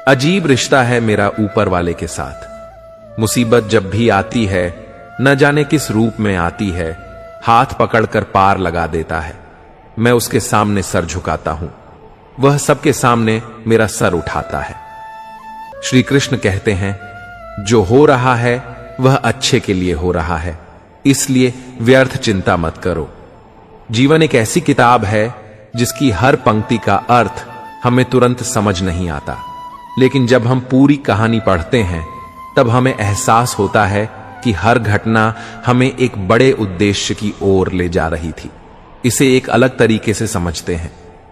अजीब रिश्ता है मेरा ऊपर वाले के साथ। मुसीबत जब भी आती है, न जाने किस रूप में आती है, हाथ पकड़कर पार लगा देता है। मैं उसके सामने सर झुकाता हूं, वह सबके सामने मेरा सर उठाता है। श्री कृष्ण कहते हैं, जो हो रहा है वह अच्छे के लिए हो रहा है, इसलिए व्यर्थ चिंता मत करो। जीवन एक ऐसी किताब है जिसकी हर पंक्ति का अर्थ हमें तुरंत समझ नहीं आता, लेकिन जब हम पूरी कहानी पढ़ते हैं तब हमें एहसास होता है कि हर घटना हमें एक बड़े उद्देश्य की ओर ले जा रही थी। इसे एक अलग तरीके से समझते हैं।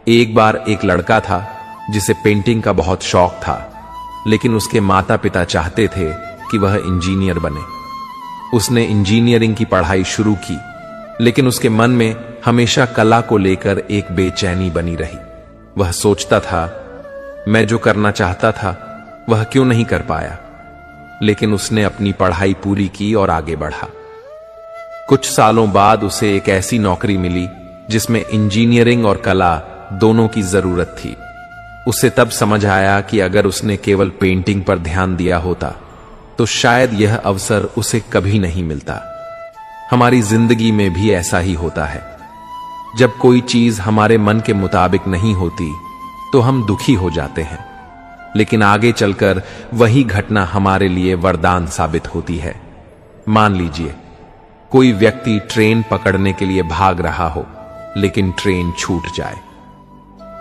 एक बार एक लड़का था जिसे पेंटिंग का बहुत शौक था, लेकिन उसके माता पिता चाहते थे कि वह इंजीनियर बने। उसने इंजीनियरिंग की पढ़ाई शुरू की, लेकिन उसके मन में हमेशा कला को लेकर एक बेचैनी बनी रही। वह सोचता था, मैं जो करना चाहता था वह क्यों नहीं कर पाया। लेकिन उसने अपनी पढ़ाई पूरी की और आगे बढ़ा। कुछ सालों बाद उसे एक ऐसी नौकरी मिली जिसमें इंजीनियरिंग और कला दोनों की जरूरत थी। उसे तब समझ आया कि अगर उसने केवल पेंटिंग पर ध्यान दिया होता तो शायद यह अवसर उसे कभी नहीं मिलता। हमारी जिंदगी में भी ऐसा ही होता है। जब कोई चीज हमारे मन के मुताबिक नहीं होती तो हम दुखी हो जाते हैं, लेकिन आगे चलकर वही घटना हमारे लिए वरदान साबित होती है। मान लीजिए कोई व्यक्ति ट्रेन पकड़ने के लिए भाग रहा हो, लेकिन ट्रेन छूट जाए।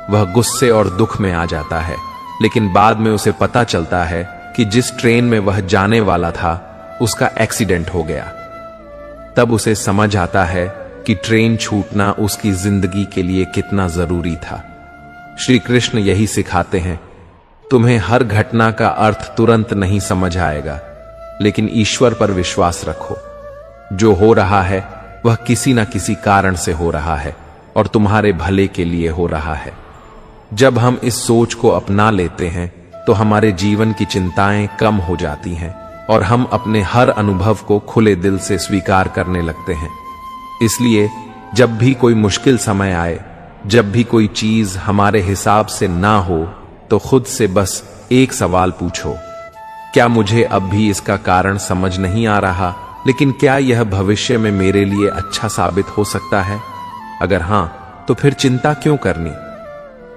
वह गुस्से और दुख में आ जाता है, लेकिन बाद में उसे पता चलता है कि जिस ट्रेन में वह जाने वाला था उसका एक्सीडेंट हो गया। तब उसे समझ आता है कि ट्रेन छूटना उसकी जिंदगी के लिए कितना जरूरी था। श्री कृष्ण यही सिखाते हैं, तुम्हें हर घटना का अर्थ तुरंत नहीं समझ आएगा, लेकिन ईश्वर पर विश्वास रखो। जो हो रहा है वह किसी न किसी कारण से हो रहा है और तुम्हारे भले के लिए हो रहा है। जब हम इस सोच को अपना लेते हैं तो हमारे जीवन की चिंताएं कम हो जाती हैं और हम अपने हर अनुभव को खुले दिल से स्वीकार करने लगते हैं। इसलिए जब भी कोई मुश्किल समय आए, जब भी कोई चीज हमारे हिसाब से ना हो, तो खुद से बस एक सवाल पूछो, क्या मुझे अब भी इसका कारण समझ नहीं आ रहा, लेकिन क्या यह भविष्य में मेरे लिए अच्छा साबित हो सकता है? अगर हां, तो फिर चिंता क्यों करनी?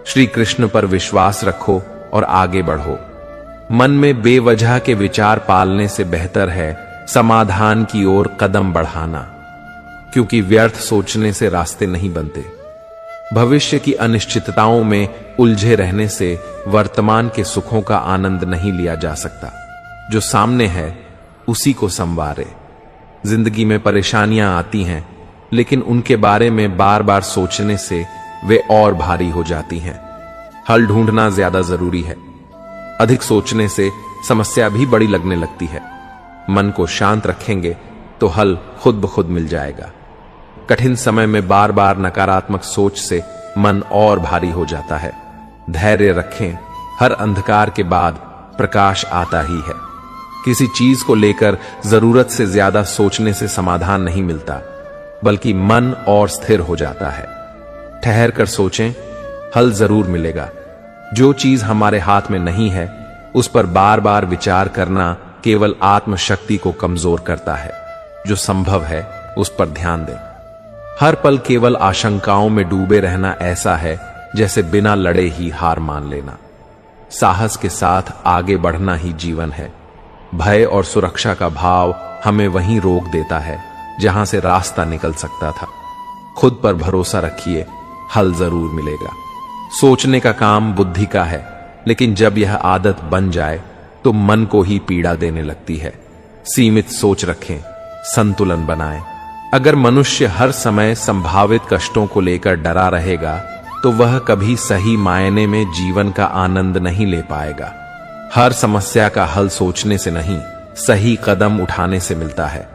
श्री कृष्ण पर विश्वास रखो और आगे बढ़ो। मन में बेवजह के विचार पालने से बेहतर है समाधान की ओर कदम बढ़ाना, क्योंकि व्यर्थ सोचने से रास्ते नहीं बनते। भविष्य की अनिश्चितताओं में उलझे रहने से वर्तमान के सुखों का आनंद नहीं लिया जा सकता। जो सामने है उसी को संवारे। जिंदगी में परेशानियां आती हैं, लेकिन उनके बारे में बार बार सोचने से वे और भारी हो जाती हैं। हल ढूंढना ज्यादा जरूरी है। अधिक सोचने से समस्या भी बड़ी लगने लगती है। मन को शांत रखेंगे तो हल खुद ब खुद मिल जाएगा। कठिन समय में बार बार नकारात्मक सोच से मन और भारी हो जाता है। धैर्य रखें, हर अंधकार के बाद प्रकाश आता ही है। किसी चीज को लेकर जरूरत से ज्यादा सोचने से समाधान नहीं मिलता, बल्कि मन और स्थिर हो जाता है। ठहर कर सोचें, हल जरूर मिलेगा। जो चीज हमारे हाथ में नहीं है उस पर बार बार विचार करना केवल आत्मशक्ति को कमजोर करता है। जो संभव है उस पर ध्यान दें। हर पल केवल आशंकाओं में डूबे रहना ऐसा है जैसे बिना लड़े ही हार मान लेना। साहस के साथ आगे बढ़ना ही जीवन है। भय और सुरक्षा का भाव हमें वहीं रोक देता है जहां से रास्ता निकल सकता था। खुद पर भरोसा रखिए, हल जरूर मिलेगा। सोचने का काम बुद्धि का है, लेकिन जब यह आदत बन जाए तो मन को ही पीड़ा देने लगती है। सीमित सोच रखें, संतुलन बनाएं। अगर मनुष्य हर समय संभावित कष्टों को लेकर डरा रहेगा तो वह कभी सही मायने में जीवन का आनंद नहीं ले पाएगा। हर समस्या का हल सोचने से नहीं, सही कदम उठाने से मिलता है।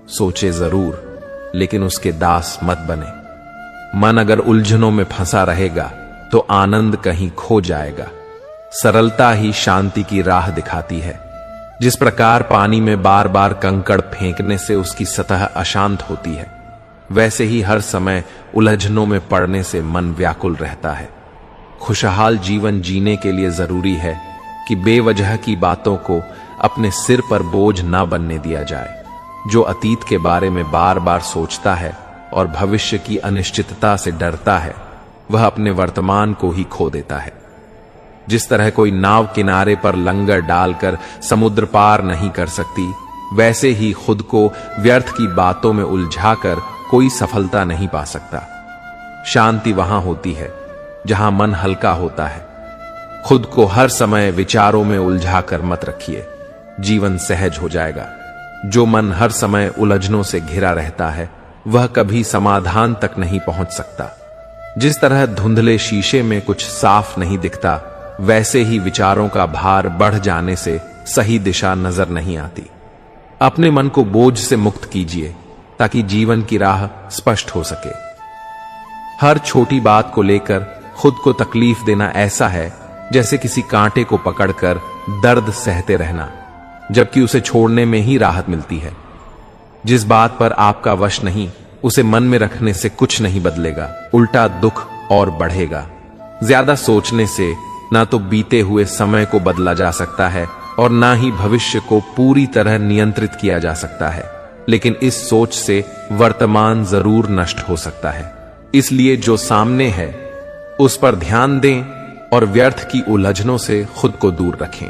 सोचे जरूर, लेकिन उसके दास मत बने। मन अगर उलझनों में फंसा रहेगा तो आनंद कहीं खो जाएगा। सरलता ही शांति की राह दिखाती है। जिस प्रकार पानी में बार बार कंकड़ फेंकने से उसकी सतह अशांत होती है, वैसे ही हर समय उलझनों में पड़ने से मन व्याकुल रहता है। खुशहाल जीवन जीने के लिए जरूरी है कि बेवजह की बातों को अपने सिर पर बोझ ना बनने दिया जाए। जो अतीत के बारे में बार बार सोचता है और भविष्य की अनिश्चितता से डरता है, वह अपने वर्तमान को ही खो देता है। जिस तरह कोई नाव किनारे पर लंगर डालकर समुद्र पार नहीं कर सकती, वैसे ही खुद को व्यर्थ की बातों में उलझाकर कोई सफलता नहीं पा सकता। शांति वहां होती है जहां मन हल्का होता है। खुद को हर समय विचारों में उलझाकर मत रखिए, जीवन सहज हो जाएगा। जो मन हर समय उलझनों से घिरा रहता है, वह कभी समाधान तक नहीं पहुंच सकता। जिस तरह धुंधले शीशे में कुछ साफ नहीं दिखता, वैसे ही विचारों का भार बढ़ जाने से सही दिशा नजर नहीं आती। अपने मन को बोझ से मुक्त कीजिए ताकि जीवन की राह स्पष्ट हो सके। हर छोटी बात को लेकर खुद को तकलीफ देना ऐसा है जैसे किसी कांटे को पकड़कर दर्द सहते रहना, जबकि उसे छोड़ने में ही राहत मिलती है। जिस बात पर आपका वश नहीं, उसे मन में रखने से कुछ नहीं बदलेगा, उल्टा दुख और बढ़ेगा। ज्यादा सोचने से ना तो बीते हुए समय को बदला जा सकता है और ना ही भविष्य को पूरी तरह नियंत्रित किया जा सकता है, लेकिन इस सोच से वर्तमान जरूर नष्ट हो सकता है। इसलिए जो सामने है उस पर ध्यान दें और व्यर्थ की उलझनों से खुद को दूर रखें।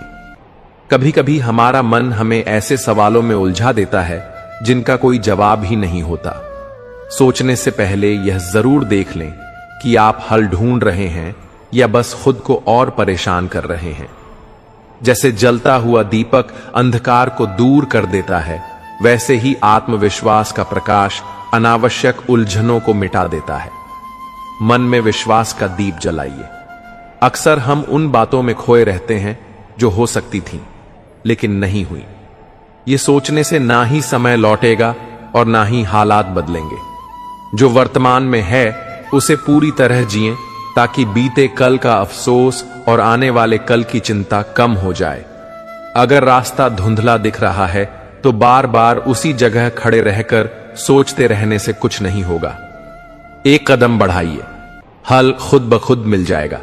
कभी कभी हमारा मन हमें ऐसे सवालों में उलझा देता है जिनका कोई जवाब ही नहीं होता। सोचने से पहले यह जरूर देख लें कि आप हल ढूंढ रहे हैं या बस खुद को और परेशान कर रहे हैं। जैसे जलता हुआ दीपक अंधकार को दूर कर देता है, वैसे ही आत्मविश्वास का प्रकाश अनावश्यक उलझनों को मिटा देता है। मन में विश्वास का दीप जलाइए। अक्सर हम उन बातों में खोए रहते हैं जो हो सकती थीं, लेकिन नहीं हुई। ये सोचने से ना ही समय लौटेगा और ना ही हालात बदलेंगे। जो वर्तमान में है उसे पूरी तरह जिएं ताकि बीते कल का अफसोस और आने वाले कल की चिंता कम हो जाए। अगर रास्ता धुंधला दिख रहा है तो बार बार उसी जगह खड़े रहकर सोचते रहने से कुछ नहीं होगा। एक कदम बढ़ाइए, हल खुद ब खुद मिल जाएगा।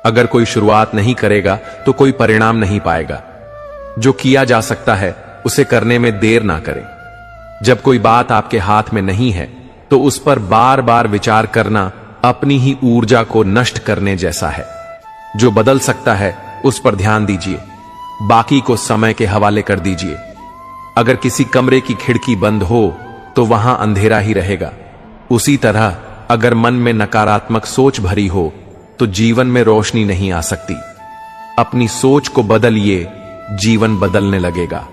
अगर कोई शुरुआत नहीं करेगा तो कोई परिणाम नहीं पाएगा। जो किया जा सकता है उसे करने में देर ना करें। जब कोई बात आपके हाथ में नहीं है तो उस पर बार बार विचार करना अपनी ही ऊर्जा को नष्ट करने जैसा है। जो बदल सकता है उस पर ध्यान दीजिए, बाकी को समय के हवाले कर दीजिए। अगर किसी कमरे की खिड़की बंद हो तो वहां अंधेरा ही रहेगा। उसी तरह अगर मन में नकारात्मक सोच भरी हो तो जीवन में रोशनी नहीं आ सकती। अपनी सोच को बदलिए, जीवन बदलने लगेगा।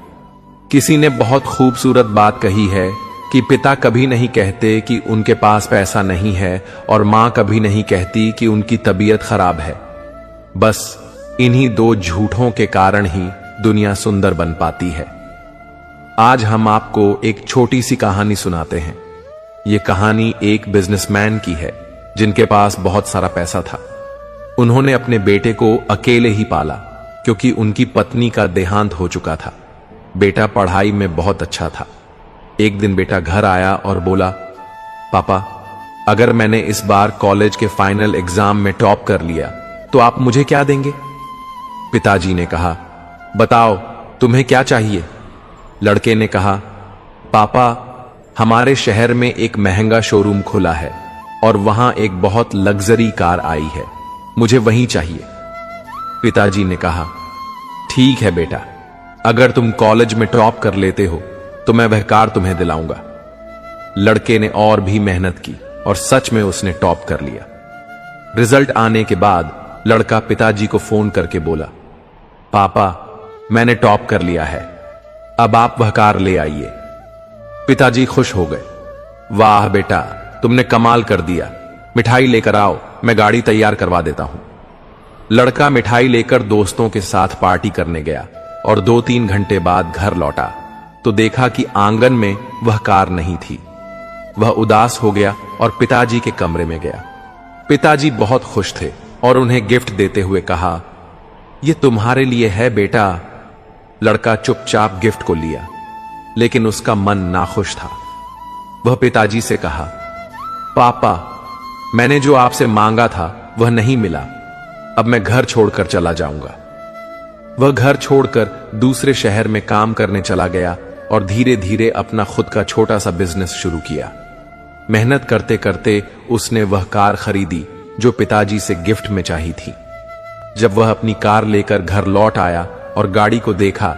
किसी ने बहुत खूबसूरत बात कही है कि पिता कभी नहीं कहते कि उनके पास पैसा नहीं है और मां कभी नहीं कहती कि उनकी तबीयत खराब है। बस इन्हीं दो झूठों के कारण ही दुनिया सुंदर बन पाती है। आज हम आपको एक छोटी सी कहानी सुनाते हैं। यह कहानी एक बिजनेसमैन की है जिनके पास बहुत सारा पैसा था। उन्होंने अपने बेटे को अकेले ही पाला क्योंकि उनकी पत्नी का देहांत हो चुका था। बेटा पढ़ाई में बहुत अच्छा था। एक दिन बेटा घर आया और बोला, पापा, अगर मैंने इस बार कॉलेज के फाइनल एग्जाम में टॉप कर लिया तो आप मुझे क्या देंगे? पिताजी ने कहा, बताओ तुम्हें क्या चाहिए? लड़के ने कहा, पापा, हमारे शहर में एक महंगा शोरूम खुला है और वहां एक बहुत लग्जरी कार आई है, मुझे वहीं चाहिए। पिताजी ने कहा, ठीक है बेटा, अगर तुम कॉलेज में टॉप कर लेते हो तो मैं वह कार तुम्हें दिलाऊंगा। लड़के ने और भी मेहनत की और सच में उसने टॉप कर लिया। रिजल्ट आने के बाद लड़का पिताजी को फोन करके बोला, पापा, मैंने टॉप कर लिया है, अब आप वह कार ले आइए। पिताजी खुश हो गए। वाह बेटा, तुमने कमाल कर दिया, मिठाई लेकर आओ, मैं गाड़ी तैयार करवा देता हूं। लड़का मिठाई लेकर दोस्तों के साथ पार्टी करने गया और 2-3 घंटे बाद घर लौटा तो देखा कि आंगन में वह कार नहीं थी। वह उदास हो गया और पिताजी के कमरे में गया। पिताजी बहुत खुश थे और उन्हें गिफ्ट देते हुए कहा, यह तुम्हारे लिए है बेटा। लड़का चुपचाप गिफ्ट को लिया, लेकिन उसका मन नाखुश था। वह पिताजी से कहा, पापा, मैंने जो आपसे मांगा था वह नहीं मिला, अब मैं घर छोड़कर चला जाऊंगा। वह घर छोड़कर दूसरे शहर में काम करने चला गया और धीरे धीरे अपना खुद का छोटा सा बिजनेस शुरू किया। मेहनत करते करते उसने वह कार खरीदी जो पिताजी से गिफ्ट में चाहिए थी। जब वह अपनी कार लेकर घर लौट आया और गाड़ी को देखा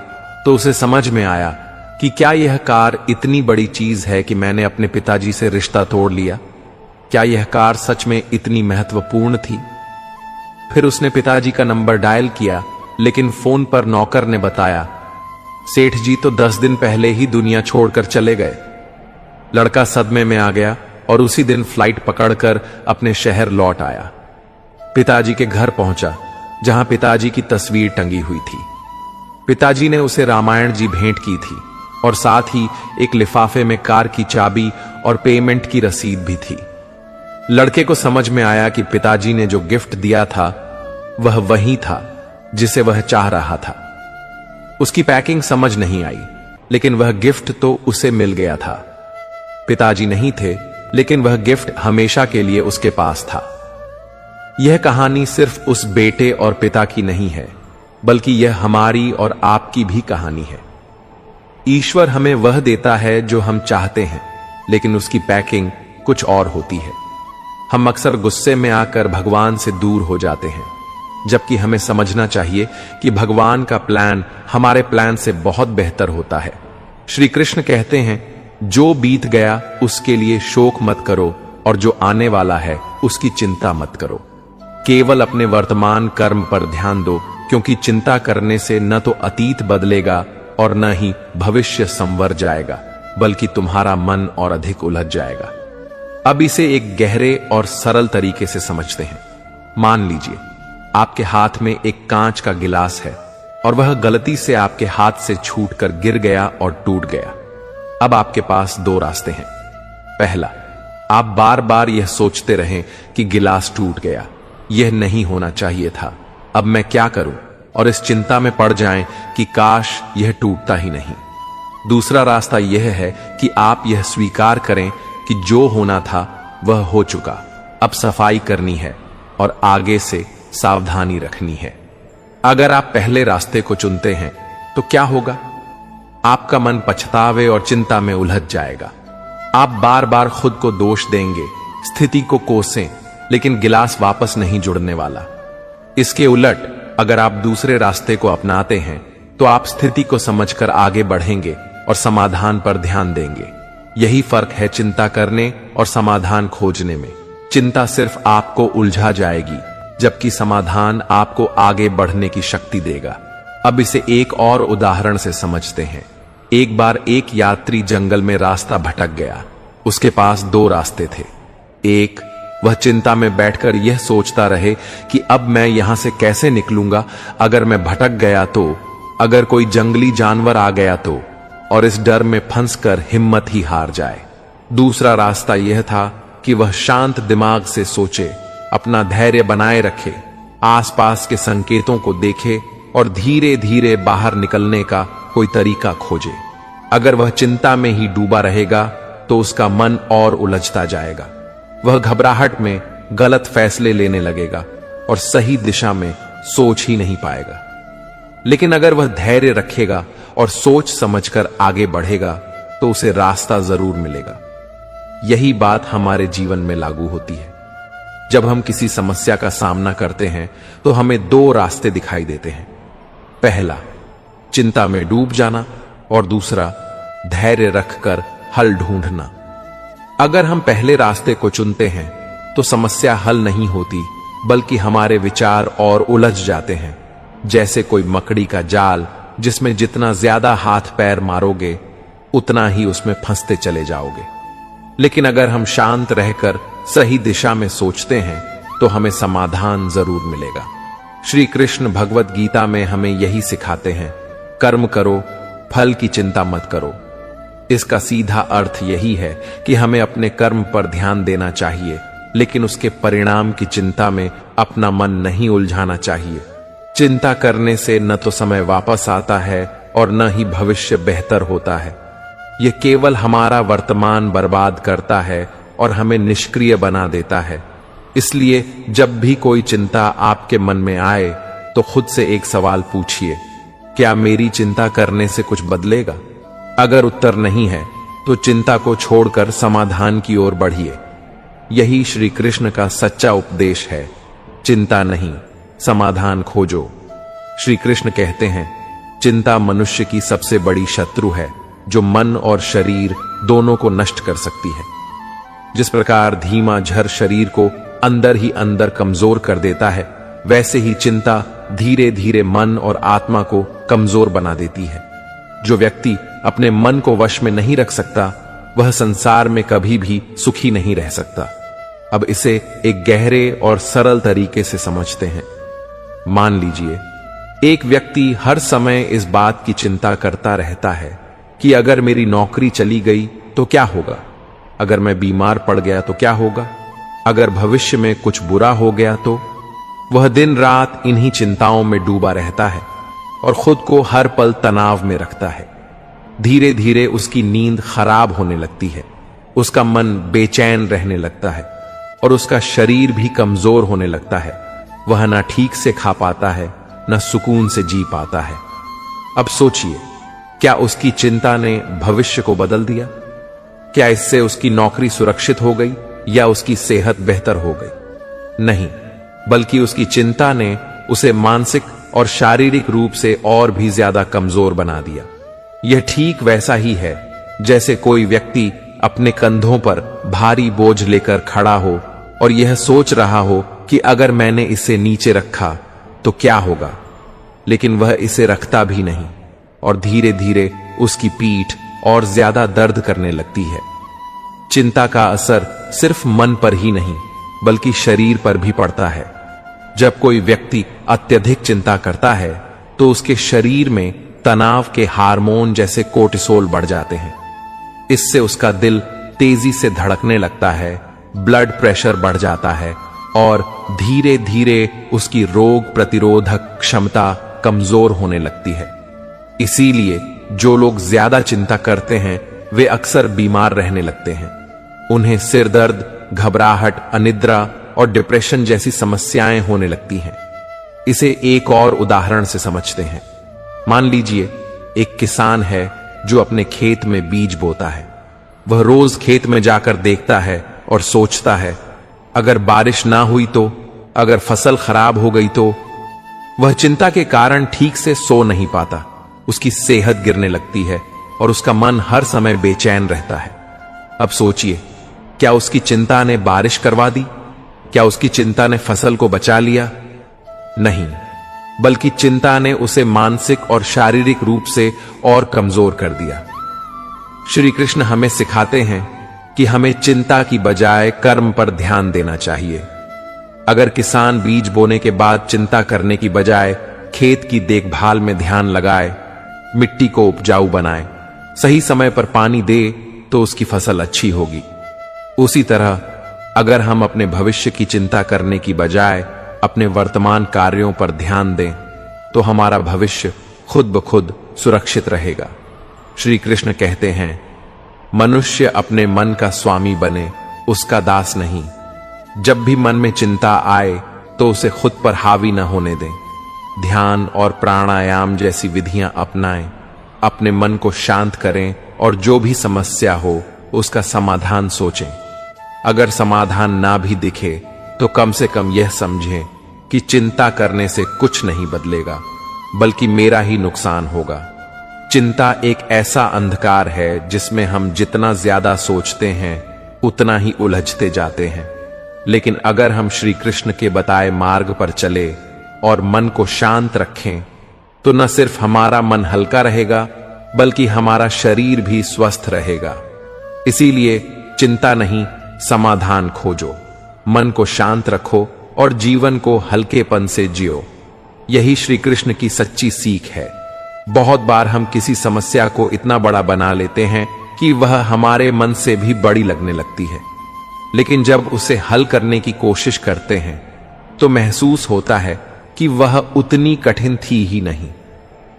तो उसे समझ में आया कि क्या यह कार इतनी बड़ी चीज है कि मैंने अपने पिताजी से रिश्ता तोड़ लिया? क्या यह कार सच में इतनी महत्वपूर्ण थी? फिर उसने पिताजी का नंबर डायल किया, लेकिन फोन पर नौकर ने बताया, सेठ जी तो 10 दिन पहले ही दुनिया छोड़कर चले गए। लड़का सदमे में आ गया और उसी दिन फ्लाइट पकड़कर अपने शहर लौट आया। पिताजी के घर पहुंचा जहां पिताजी की तस्वीर टंगी हुई थी। पिताजी ने उसे रामायण जी भेंट की थी और साथ ही एक लिफाफे में कार की चाबी और पेमेंट की रसीद भी थी। लड़के को समझ में आया कि पिताजी ने जो गिफ्ट दिया था वह वही था जिसे वह चाह रहा था। उसकी पैकिंग समझ नहीं आई, लेकिन वह गिफ्ट तो उसे मिल गया था। पिताजी नहीं थे, लेकिन वह गिफ्ट हमेशा के लिए उसके पास था। यह कहानी सिर्फ उस बेटे और पिता की नहीं है, बल्कि यह हमारी और आपकी भी कहानी है। ईश्वर हमें वह देता है जो हम चाहते हैं, लेकिन उसकी पैकिंग कुछ और होती है। हम अक्सर गुस्से में आकर भगवान से दूर हो जाते हैं, जबकि हमें समझना चाहिए कि भगवान का प्लान हमारे प्लान से बहुत बेहतर होता है। श्री कृष्ण कहते हैं, जो बीत गया उसके लिए शोक मत करो और जो आने वाला है उसकी चिंता मत करो। केवल अपने वर्तमान कर्म पर ध्यान दो, क्योंकि चिंता करने से न तो अतीत बदलेगा और न ही भविष्य संवर जाएगा, बल्कि तुम्हारा मन और अधिक उलझ जाएगा। अब इसे एक गहरे और सरल तरीके से समझते हैं। मान लीजिए आपके हाथ में एक कांच का गिलास है और वह गलती से आपके हाथ से छूटकर गिर गया और टूट गया। अब आपके पास 2 रास्ते हैं। पहला, आप बार बार यह सोचते रहें कि गिलास टूट गया, यह नहीं होना चाहिए था, अब मैं क्या करूं, और इस चिंता में पड़ जाएं कि काश यह टूटता ही नहीं। दूसरा रास्ता यह है कि आप यह स्वीकार करें कि जो होना था वह हो चुका, अब सफाई करनी है और आगे से सावधानी रखनी है। अगर आप पहले रास्ते को चुनते हैं तो क्या होगा? आपका मन पछतावे और चिंता में उलझ जाएगा। आप बार बार खुद को दोष देंगे, स्थिति को कोसें, लेकिन गिलास वापस नहीं जुड़ने वाला। इसके उलट अगर आप दूसरे रास्ते को अपनाते हैं तो आप स्थिति को समझकर आगे बढ़ेंगे और समाधान पर ध्यान देंगे। यही फर्क है चिंता करने और समाधान खोजने में। चिंता सिर्फ आपको उलझा जाएगी, जबकि समाधान आपको आगे बढ़ने की शक्ति देगा। अब इसे एक और उदाहरण से समझते हैं। एक बार एक यात्री जंगल में रास्ता भटक गया। उसके पास 2 रास्ते थे। एक, वह चिंता में बैठकर यह सोचता रहे कि अब मैं यहां से कैसे निकलूंगा, अगर मैं भटक गया तो, अगर कोई जंगली जानवर आ गया तो, और इस डर में फंसकर हिम्मत ही हार जाए। दूसरा रास्ता यह था कि वह शांत दिमाग से सोचे, अपना धैर्य बनाए रखे, आसपास के संकेतों को देखे और धीरे धीरे बाहर निकलने का कोई तरीका खोजे। अगर वह चिंता में ही डूबा रहेगा तो उसका मन और उलझता जाएगा। वह घबराहट में गलत फैसले लेने लगेगा और सही दिशा में सोच ही नहीं पाएगा। लेकिन अगर वह धैर्य रखेगा और सोच समझकर आगे बढ़ेगा तो उसे रास्ता जरूर मिलेगा। यही बात हमारे जीवन में लागू होती है। जब हम किसी समस्या का सामना करते हैं तो हमें 2 रास्ते दिखाई देते हैं। पहला, चिंता में डूब जाना, और दूसरा, धैर्य रखकर हल ढूंढना। अगर हम पहले रास्ते को चुनते हैं तो समस्या हल नहीं होती, बल्कि हमारे विचार और उलझ जाते हैं, जैसे कोई मकड़ी का जाल जिसमें जितना ज्यादा हाथ पैर मारोगे उतना ही उसमें फंसते चले जाओगे। लेकिन अगर हम शांत रहकर सही दिशा में सोचते हैं तो हमें समाधान जरूर मिलेगा। श्री कृष्ण भगवत गीता में हमें यही सिखाते हैं, कर्म करो, फल की चिंता मत करो। इसका सीधा अर्थ यही है कि हमें अपने कर्म पर ध्यान देना चाहिए, लेकिन उसके परिणाम की चिंता में अपना मन नहीं उलझाना चाहिए। चिंता करने से न तो समय वापस आता है और न ही भविष्य बेहतर होता है। यह केवल हमारा वर्तमान बर्बाद करता है और हमें निष्क्रिय बना देता है। इसलिए जब भी कोई चिंता आपके मन में आए तो खुद से एक सवाल पूछिए, क्या मेरी चिंता करने से कुछ बदलेगा? अगर उत्तर नहीं है तो चिंता को छोड़कर समाधान की ओर बढ़िए। यही श्री कृष्ण का सच्चा उपदेश है। चिंता नहीं, समाधान खोजो। श्री कृष्ण कहते हैं, चिंता मनुष्य की सबसे बड़ी शत्रु है जो मन और शरीर दोनों को नष्ट कर सकती है। जिस प्रकार धीमा झर शरीर को अंदर ही अंदर कमजोर कर देता है, वैसे ही चिंता धीरे धीरे मन और आत्मा को कमजोर बना देती है। जो व्यक्ति अपने मन को वश में नहीं रख सकता, वह संसार में कभी भी सुखी नहीं रह सकता। अब इसे एक गहरे और सरल तरीके से समझते हैं। मान लीजिए, एक व्यक्ति हर समय इस बात की चिंता करता रहता है कि अगर मेरी नौकरी चली गई तो क्या होगा, अगर मैं बीमार पड़ गया तो क्या होगा, अगर भविष्य में कुछ बुरा हो गया तो। वह दिन रात इन्हीं चिंताओं में डूबा रहता है और खुद को हर पल तनाव में रखता है। धीरे धीरे उसकी नींद खराब होने लगती है, उसका मन बेचैन रहने लगता है और उसका शरीर भी कमजोर होने लगता है। वह ना ठीक से खा पाता है, न सुकून से जी पाता है। अब सोचिए, क्या उसकी चिंता ने भविष्य को बदल दिया? क्या इससे उसकी नौकरी सुरक्षित हो गई या उसकी सेहत बेहतर हो गई? नहीं, बल्कि उसकी चिंता ने उसे मानसिक और शारीरिक रूप से और भी ज्यादा कमजोर बना दिया। यह ठीक वैसा ही है जैसे कोई व्यक्ति अपने कंधों पर भारी बोझ लेकर खड़ा हो और यह सोच रहा हो कि अगर मैंने इसे नीचे रखा तो क्या होगा, लेकिन वह इसे रखता भी नहीं और धीरे धीरे उसकी पीठ और ज्यादा दर्द करने लगती है। चिंता का असर सिर्फ मन पर ही नहीं बल्कि शरीर पर भी पड़ता है। जब कोई व्यक्ति अत्यधिक चिंता करता है तो उसके शरीर में तनाव के हार्मोन जैसे कोर्टिसोल बढ़ जाते हैं। इससे उसका दिल तेजी से धड़कने लगता है, ब्लड प्रेशर बढ़ जाता है और धीरे धीरे उसकी रोग प्रतिरोधक क्षमता कमजोर होने लगती है। इसीलिए जो लोग ज्यादा चिंता करते हैं वे अक्सर बीमार रहने लगते हैं। उन्हें सिर दर्द, घबराहट, अनिद्रा और डिप्रेशन जैसी समस्याएं होने लगती हैं। इसे एक और उदाहरण से समझते हैं। मान लीजिए, एक किसान है जो अपने खेत में बीज बोता है। वह रोज खेत में जाकर देखता है और सोचता है, अगर बारिश ना हुई तो, अगर फसल खराब हो गई तो। वह चिंता के कारण ठीक से सो नहीं पाता, उसकी सेहत गिरने लगती है और उसका मन हर समय बेचैन रहता है। अब सोचिए, क्या उसकी चिंता ने बारिश करवा दी? क्या उसकी चिंता ने फसल को बचा लिया? नहीं, बल्कि चिंता ने उसे मानसिक और शारीरिक रूप से और कमजोर कर दिया। श्री कृष्ण हमें सिखाते हैं कि हमें चिंता की बजाय कर्म पर ध्यान देना चाहिए। अगर किसान बीज बोने के बाद चिंता करने की बजाय खेत की देखभाल में ध्यान लगाए, मिट्टी को उपजाऊ बनाए, सही समय पर पानी दे, तो उसकी फसल अच्छी होगी। उसी तरह अगर हम अपने भविष्य की चिंता करने की बजाय अपने वर्तमान कार्यों पर ध्यान दें, तो हमारा भविष्य खुद ब खुद सुरक्षित रहेगा। श्री कृष्ण कहते हैं, मनुष्य अपने मन का स्वामी बने, उसका दास नहीं। जब भी मन में चिंता आए तो उसे खुद पर हावी न होने दें। ध्यान और प्राणायाम जैसी विधियां अपनाएं, अपने मन को शांत करें और जो भी समस्या हो उसका समाधान सोचें। अगर समाधान ना भी दिखे तो कम से कम यह समझें कि चिंता करने से कुछ नहीं बदलेगा, बल्कि मेरा ही नुकसान होगा। चिंता एक ऐसा अंधकार है जिसमें हम जितना ज्यादा सोचते हैं उतना ही उलझते जाते हैं। लेकिन अगर हम श्री कृष्ण के बताए मार्ग पर चले और मन को शांत रखें, तो न सिर्फ हमारा मन हल्का रहेगा बल्कि हमारा शरीर भी स्वस्थ रहेगा। इसीलिए चिंता नहीं, समाधान खोजो, मन को शांत रखो और जीवन को हल्केपन से जियो। यही श्री कृष्ण की सच्ची सीख है। बहुत बार हम किसी समस्या को इतना बड़ा बना लेते हैं कि वह हमारे मन से भी बड़ी लगने लगती है, लेकिन जब उसे हल करने की कोशिश करते हैं तो महसूस होता है कि वह उतनी कठिन थी ही नहीं।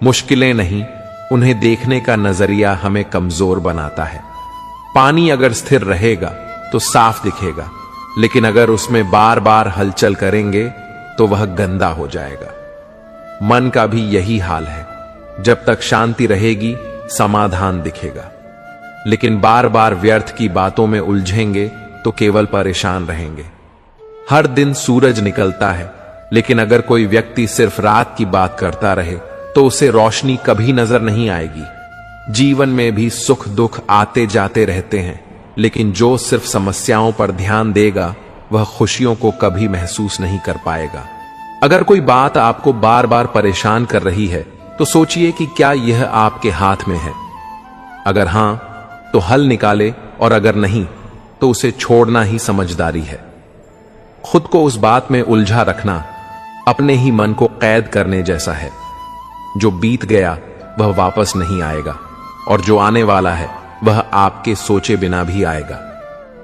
मुश्किलें नहीं, उन्हें देखने का नजरिया हमें कमजोर बनाता है। पानी अगर स्थिर रहेगा तो साफ दिखेगा, लेकिन अगर उसमें बार बार हलचल करेंगे तो वह गंदा हो जाएगा। मन का भी यही हाल है। जब तक शांति रहेगी समाधान दिखेगा। लेकिन बार बार व्यर्थ की बातों में उलझेंगे तो केवल परेशान रहेंगे। हर दिन सूरज निकलता है, लेकिन अगर कोई व्यक्ति सिर्फ रात की बात करता रहे तो उसे रोशनी कभी नजर नहीं आएगी। जीवन में भी सुख दुख आते जाते रहते हैं, लेकिन जो सिर्फ समस्याओं पर ध्यान देगा वह खुशियों को कभी महसूस नहीं कर पाएगा। अगर कोई बात आपको बार बार परेशान कर रही है तो सोचिए कि क्या यह आपके हाथ में है। अगर हां तो हल निकाले, और अगर नहीं तो उसे छोड़ना ही समझदारी है। खुद को उस बात में उलझा रखना अपने ही मन को कैद करने जैसा है। जो बीत गया वह वापस नहीं आएगा, और जो आने वाला है वह आपके सोचे बिना भी आएगा।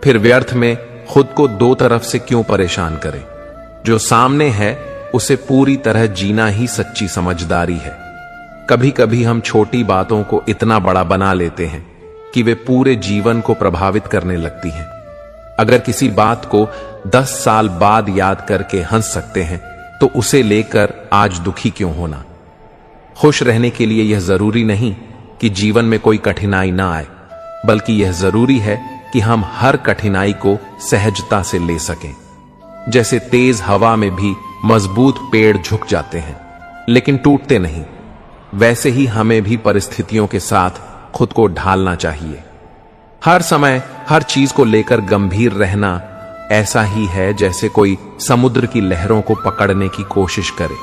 फिर व्यर्थ में खुद को दो तरफ से क्यों परेशान करें। जो सामने है उसे पूरी तरह जीना ही सच्ची समझदारी है। कभी कभी हम छोटी बातों को इतना बड़ा बना लेते हैं कि वे पूरे जीवन को प्रभावित करने लगती हैं। अगर किसी बात को 10 साल बाद याद करके हंस सकते हैं तो उसे लेकर आज दुखी क्यों होना। खुश रहने के लिए यह जरूरी नहीं कि जीवन में कोई कठिनाई ना आए, बल्कि यह जरूरी है कि हम हर कठिनाई को सहजता से ले सकें। जैसे तेज हवा में भी मजबूत पेड़ झुक जाते हैं लेकिन टूटते नहीं, वैसे ही हमें भी परिस्थितियों के साथ खुद को ढालना चाहिए। हर समय हर चीज को लेकर गंभीर रहना ऐसा ही है जैसे कोई समुद्र की लहरों को पकड़ने की कोशिश करे।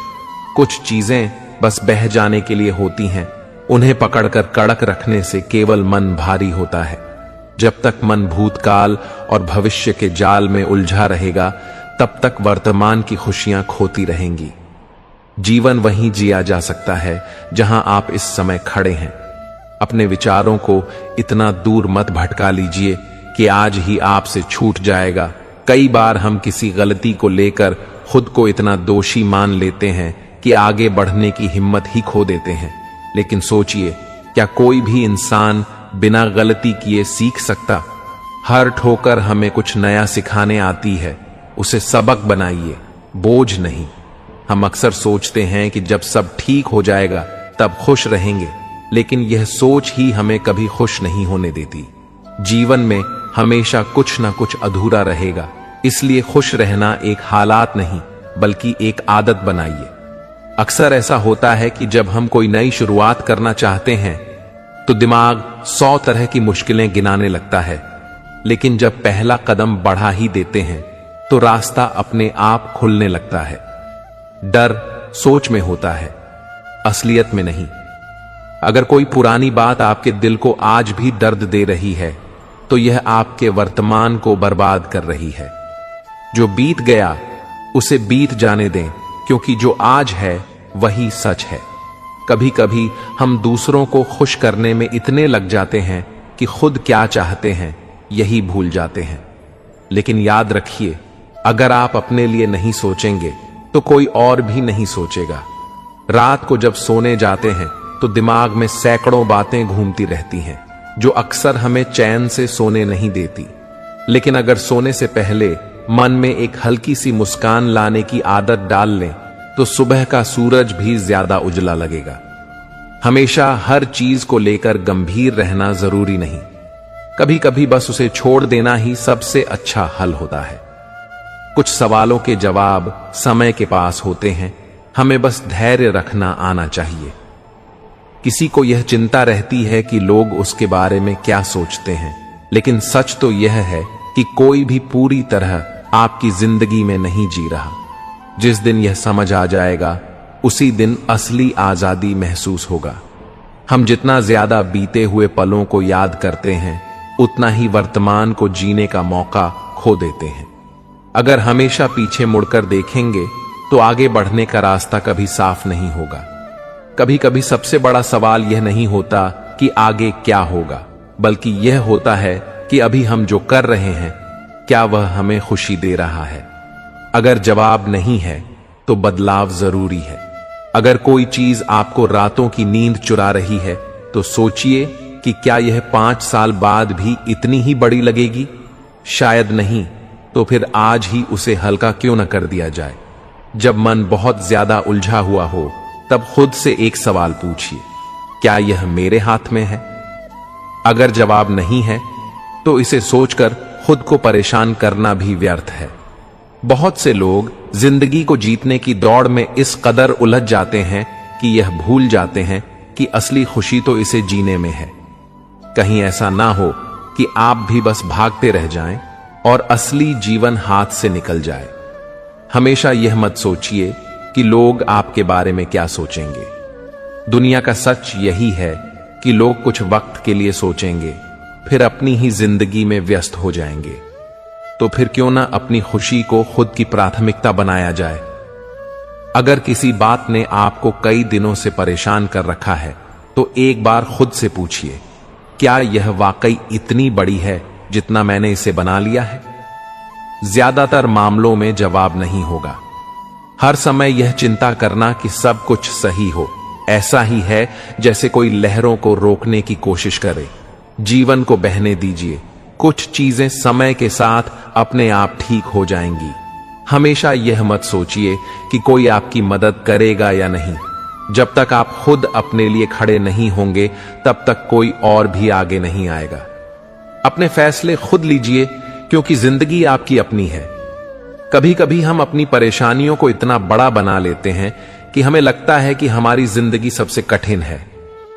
कुछ चीजें बस बह जाने के लिए होती हैं, उन्हें पकड़कर कड़क रखने से केवल मन भारी होता है। जब तक मन भूतकाल और भविष्य के जाल में उलझा रहेगा तब तक वर्तमान की खुशियां खोती रहेंगी। जीवन वहीं जिया जा सकता है जहां आप इस समय खड़े हैं। अपने विचारों को इतना दूर मत भटका लीजिए कि आज ही आपसे छूट जाएगा। कई बार हम किसी गलती को लेकर खुद को इतना दोषी मान लेते हैं कि आगे बढ़ने की हिम्मत ही खो देते हैं। लेकिन सोचिए, क्या कोई भी इंसान बिना गलती किए सीख सकता? हर ठोकर हमें कुछ नया सिखाने आती है। उसे सबक बनाइए, बोझ नहीं। हम अक्सर सोचते हैं कि जब सब ठीक हो जाएगा तब खुश रहेंगे, लेकिन यह सोच ही हमें कभी खुश नहीं होने देती। जीवन में हमेशा कुछ ना कुछ अधूरा रहेगा, इसलिए खुश रहना एक हालात नहीं बल्कि एक आदत बनाइए। अक्सर ऐसा होता है कि जब हम कोई नई शुरुआत करना चाहते हैं तो दिमाग 100 तरह की मुश्किलें गिनाने लगता है, लेकिन जब पहला कदम बढ़ा ही देते हैं तो रास्ता अपने आप खुलने लगता है। डर सोच में होता है, असलियत में नहीं। अगर कोई पुरानी बात आपके दिल को आज भी दर्द दे रही है तो यह आपके वर्तमान को बर्बाद कर रही है। जो बीत गया उसे बीत जाने दें, क्योंकि जो आज है वही सच है। कभी कभी हम दूसरों को खुश करने में इतने लग जाते हैं कि खुद क्या चाहते हैं यही भूल जाते हैं। लेकिन याद रखिए, अगर आप अपने लिए नहीं सोचेंगे तो कोई और भी नहीं सोचेगा। रात को जब सोने जाते हैं तो दिमाग में सैकड़ों बातें घूमती रहती हैं जो अक्सर हमें चैन से सोने नहीं देती। लेकिन अगर सोने से पहले मन में एक हल्की सी मुस्कान लाने की आदत डाल लें तो सुबह का सूरज भी ज्यादा उजला लगेगा। हमेशा हर चीज को लेकर गंभीर रहना जरूरी नहीं, कभी कभी बस उसे छोड़ देना ही सबसे अच्छा हल होता है। कुछ सवालों के जवाब समय के पास होते हैं, हमें बस धैर्य रखना आना चाहिए। किसी को यह चिंता रहती है कि लोग उसके बारे में क्या सोचते हैं, लेकिन सच तो यह है कि कोई भी पूरी तरह आपकी जिंदगी में नहीं जी रहा। जिस दिन यह समझ आ जाएगा उसी दिन असली आजादी महसूस होगा। हम जितना ज्यादा बीते हुए पलों को याद करते हैं उतना ही वर्तमान को जीने का मौका खो देते हैं। अगर हमेशा पीछे मुड़कर देखेंगे तो आगे बढ़ने का रास्ता कभी साफ नहीं होगा। कभी कभी सबसे बड़ा सवाल यह नहीं होता कि आगे क्या होगा, बल्कि यह होता है कि अभी हम जो कर रहे हैं क्या वह हमें खुशी दे रहा है। अगर जवाब नहीं है तो बदलाव जरूरी है। अगर कोई चीज आपको रातों की नींद चुरा रही है तो सोचिए कि क्या यह 5 साल बाद भी इतनी ही बड़ी लगेगी। शायद नहीं, तो फिर आज ही उसे हल्का क्यों न कर दिया जाए। जब मन बहुत ज्यादा उलझा हुआ हो तब खुद से एक सवाल पूछिए, क्या यह मेरे हाथ में है? अगर जवाब नहीं है तो इसे सोचकर खुद को परेशान करना भी व्यर्थ है। बहुत से लोग जिंदगी को जीतने की दौड़ में इस कदर उलझ जाते हैं कि यह भूल जाते हैं कि असली खुशी तो इसे जीने में है। कहीं ऐसा ना हो कि आप भी बस भागते रह जाएं और असली जीवन हाथ से निकल जाए। हमेशा यह मत सोचिए कि लोग आपके बारे में क्या सोचेंगे। दुनिया का सच यही है कि लोग कुछ वक्त के लिए सोचेंगे, फिर अपनी ही जिंदगी में व्यस्त हो जाएंगे। तो फिर क्यों ना अपनी खुशी को खुद की प्राथमिकता बनाया जाए। अगर किसी बात ने आपको कई दिनों से परेशान कर रखा है तो एक बार खुद से पूछिए, क्या यह वाकई इतनी बड़ी है जितना मैंने इसे बना लिया है? ज्यादातर मामलों में जवाब नहीं होगा। हर समय यह चिंता करना कि सब कुछ सही हो, ऐसा ही है जैसे कोई लहरों को रोकने की कोशिश करे। जीवन को बहने दीजिए, कुछ चीजें समय के साथ अपने आप ठीक हो जाएंगी। हमेशा यह मत सोचिए कि कोई आपकी मदद करेगा या नहीं। जब तक आप खुद अपने लिए खड़े नहीं होंगे तब तक कोई और भी आगे नहीं आएगा। अपने फैसले खुद लीजिए, क्योंकि जिंदगी आपकी अपनी है। कभी कभी हम अपनी परेशानियों को इतना बड़ा बना लेते हैं कि हमें लगता है कि हमारी जिंदगी सबसे कठिन है।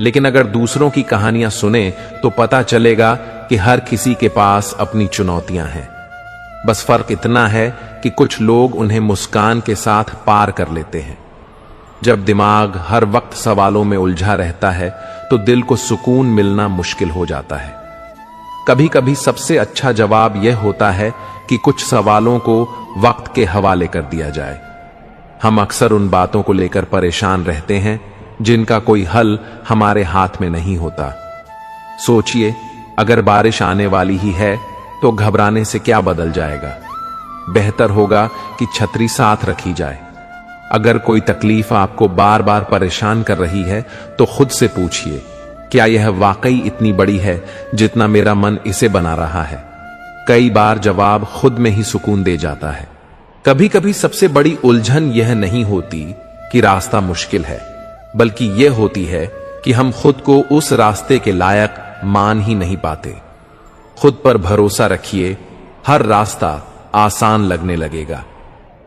लेकिन अगर दूसरों की कहानियां सुने तो पता चलेगा कि हर किसी के पास अपनी चुनौतियां हैं। बस फर्क इतना है कि कुछ लोग उन्हें मुस्कान के साथ पार कर लेते हैं। जब दिमाग हर वक्त सवालों में उलझा रहता है तो दिल को सुकून मिलना मुश्किल हो जाता है। कभी कभी सबसे अच्छा जवाब यह होता है कि कुछ सवालों को वक्त के हवाले कर दिया जाए। हम अक्सर उन बातों को लेकर परेशान रहते हैं जिनका कोई हल हमारे हाथ में नहीं होता। सोचिए, अगर बारिश आने वाली ही है तो घबराने से क्या बदल जाएगा? बेहतर होगा कि छतरी साथ रखी जाए। अगर कोई तकलीफ आपको बार बार परेशान कर रही है तो खुद से पूछिए, क्या यह वाकई इतनी बड़ी है जितना मेरा मन इसे बना रहा है? कई बार जवाब खुद में ही सुकून दे जाता है। कभी कभी सबसे बड़ी उलझन यह नहीं होती कि रास्ता मुश्किल है, बल्कि यह होती है कि हम खुद को उस रास्ते के लायक मान ही नहीं पाते। खुद पर भरोसा रखिए, हर रास्ता आसान लगने लगेगा।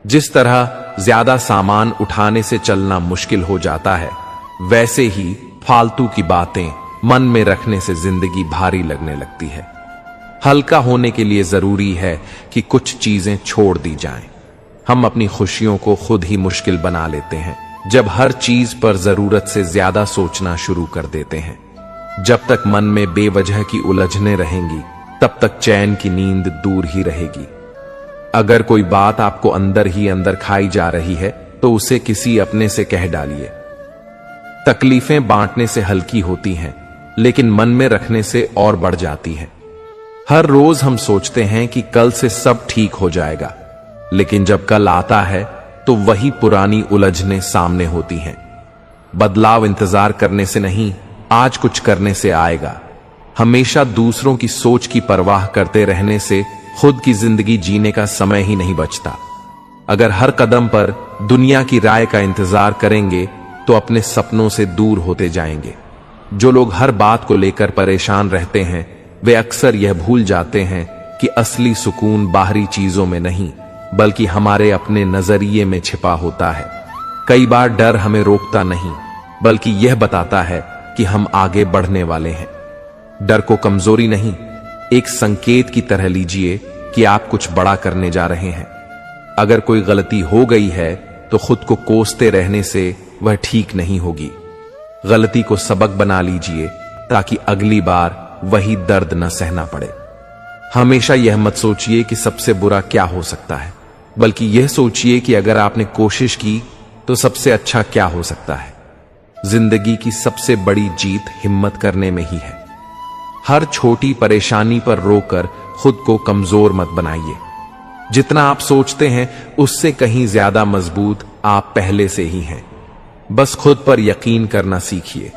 जिस तरह ज्यादा सामान उठाने से चलना मुश्किल हो जाता है, वैसे ही फालतू की बातें मन में रखने से जिंदगी भारी लगने लगती है। हल्का होने के लिए जरूरी है कि कुछ चीजें छोड़ दी जाएं। हम अपनी खुशियों को खुद ही मुश्किल बना लेते हैं जब हर चीज पर जरूरत से ज्यादा सोचना शुरू कर देते हैं। जब तक मन में बेवजह की उलझने रहेंगी तब तक चैन की नींद दूर ही रहेगी। अगर कोई बात आपको अंदर ही अंदर खाई जा रही है तो उसे किसी अपने से कह डालिए। तकलीफें बांटने से हल्की होती हैं, लेकिन मन में रखने से और बढ़ जाती हैं। हर रोज हम सोचते हैं कि कल से सब ठीक हो जाएगा, लेकिन जब कल आता है तो वही पुरानी उलझने सामने होती हैं। बदलाव इंतजार करने से नहीं, आज कुछ करने से आएगा। हमेशा दूसरों की सोच की परवाह करते रहने से खुद की जिंदगी जीने का समय ही नहीं बचता। अगर हर कदम पर दुनिया की राय का इंतजार करेंगे तो अपने सपनों से दूर होते जाएंगे। जो लोग हर बात को लेकर परेशान रहते हैं वे अक्सर यह भूल जाते हैं कि असली सुकून बाहरी चीजों में नहीं बल्कि हमारे अपने नजरिए में छिपा होता है। कई बार डर हमें रोकता नहीं बल्कि यह बताता है कि हम आगे बढ़ने वाले हैं। डर को कमजोरी नहीं, एक संकेत की तरह लीजिए कि आप कुछ बड़ा करने जा रहे हैं। अगर कोई गलती हो गई है तो खुद को कोसते रहने से वह ठीक नहीं होगी। गलती को सबक बना लीजिए ताकि अगली बार वही दर्द न सहना पड़े। हमेशा यह मत सोचिए कि सबसे बुरा क्या हो सकता है, बल्कि यह सोचिए कि अगर आपने कोशिश की तो सबसे अच्छा क्या हो सकता है। जिंदगी की सबसे बड़ी जीत हिम्मत करने में ही है। हर छोटी परेशानी पर रोकर खुद को कमजोर मत बनाइए। जितना आप सोचते हैं उससे कहीं ज्यादा मजबूत आप पहले से ही हैं। बस खुद पर यकीन करना सीखिए।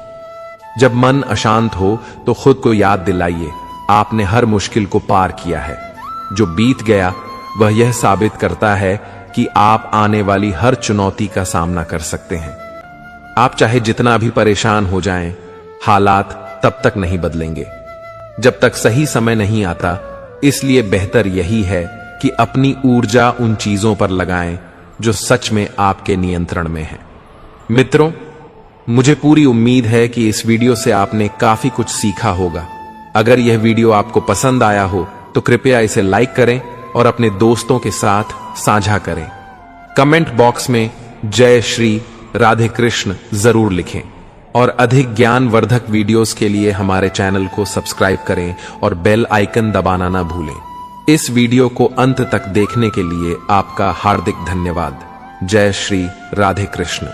जब मन अशांत हो तो खुद को याद दिलाइए आपने हर मुश्किल को पार किया है। जो बीत गया वह यह साबित करता है कि आप आने वाली हर चुनौती का सामना कर सकते हैं। आप चाहे जितना भी परेशान हो जाएं, हालात तब तक नहीं बदलेंगे जब तक सही समय नहीं आता। इसलिए बेहतर यही है कि अपनी ऊर्जा उन चीजों पर लगाएं जो सच में आपके नियंत्रण में है। मित्रों, मुझे पूरी उम्मीद है कि इस वीडियो से आपने काफी कुछ सीखा होगा। अगर यह वीडियो आपको पसंद आया हो तो कृपया इसे लाइक करें और अपने दोस्तों के साथ साझा करें। कमेंट बॉक्स में जय श्री राधे कृष्ण जरूर लिखें और अधिक ज्ञानवर्धक वीडियोस के लिए हमारे चैनल को सब्सक्राइब करें और बेल आइकन दबाना ना भूलें। इस वीडियो को अंत तक देखने के लिए आपका हार्दिक धन्यवाद। जय श्री राधे कृष्ण।